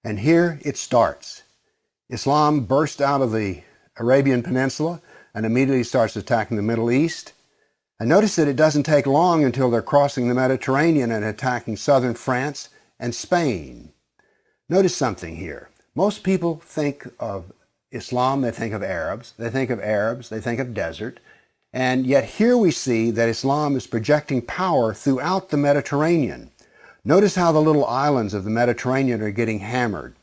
And here it starts. Islam burst out of the Arabian Peninsula and immediately starts attacking the Middle East. And notice that it doesn't take long until they're crossing the Mediterranean and attacking southern France and Spain. Notice something here. Most people think of Islam, they think of Arabs, they think of desert. And yet here we see that Islam is projecting power throughout the Mediterranean. Notice how the little islands of the Mediterranean are getting hammered.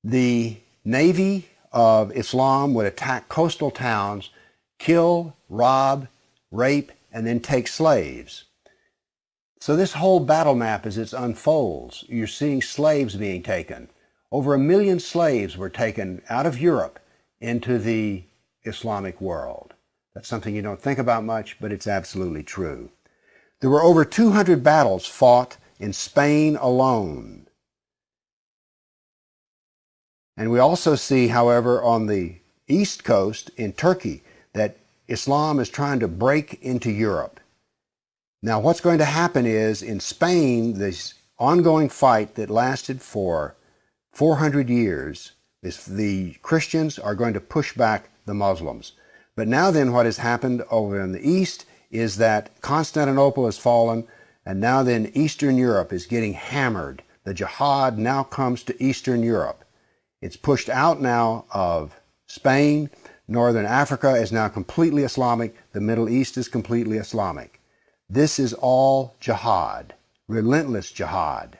The navy of Islam would attack coastal towns, kill, rob, rape, and then take slaves. So this whole battle map as it unfolds, you're seeing slaves being taken. Over 1 million slaves were taken out of Europe into the Islamic world. That's something you don't think about much, but it's absolutely true. There were over 200 battles fought in Spain alone. And we also see, however, on the east coast in Turkey, that Islam is trying to break into Europe. Now, what's going to happen is, in Spain, this ongoing fight that lasted for 400 years, the Christians are going to push back the Muslims. But now then what has happened over in the east is that Constantinople has fallen, and now then Eastern Europe is getting hammered. The jihad now comes to Eastern Europe. It's pushed out now of Spain. Northern Africa is now completely Islamic. The Middle East is completely Islamic. This is all jihad, relentless jihad.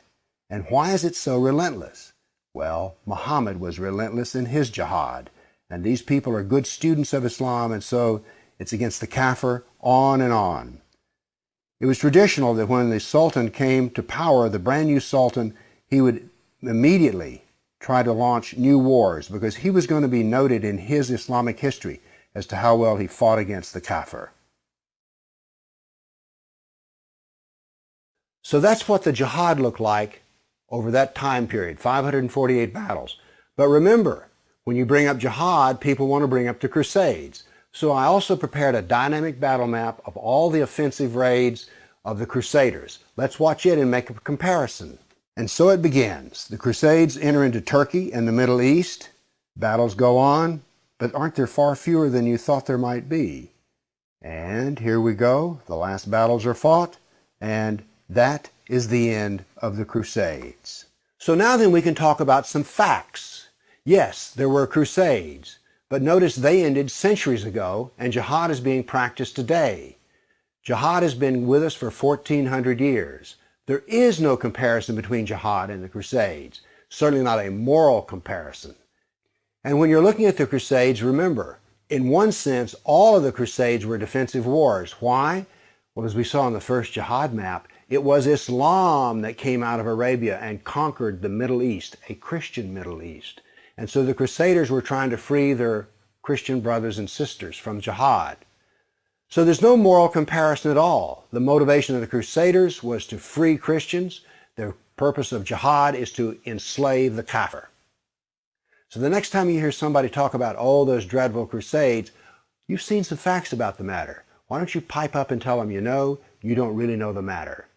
And why is it so relentless? Well, Muhammad was relentless in his jihad. And these people are good students of Islam, and so it's against the kafir, on and on. It was traditional that when the Sultan came to power, the brand new Sultan, he would immediately try to launch new wars because he was going to be noted in his Islamic history as to how well he fought against the kafir. So that's what the jihad looked like over that time period, 548 battles. But remember, when you bring up jihad, people want to bring up the Crusades. So I also prepared a dynamic battle map of all the offensive raids of the Crusaders. Let's watch it and make a comparison. And so it begins. The Crusades enter into Turkey and the Middle East. Battles go on, but aren't there far fewer than you thought there might be? And here we go. The last battles are fought, and that is the end of the Crusades. So now then we can talk about some facts. Yes, there were Crusades, but notice they ended centuries ago, and jihad is being practiced today. Jihad has been with us for 1,400 years. There is no comparison between jihad and the Crusades, certainly not a moral comparison. And when you're looking at the Crusades, remember, in one sense, all of the Crusades were defensive wars. Why? Well, as we saw in the first jihad map, it was Islam that came out of Arabia and conquered the Middle East, a Christian Middle East. And so the Crusaders were trying to free their Christian brothers and sisters from jihad. So there's no moral comparison at all. The motivation of the Crusaders was to free Christians. The purpose of jihad is to enslave the kafir. So the next time you hear somebody talk about, oh, those dreadful Crusades, you've seen some facts about the matter. Why don't you pipe up and tell them you know, you don't really know the matter.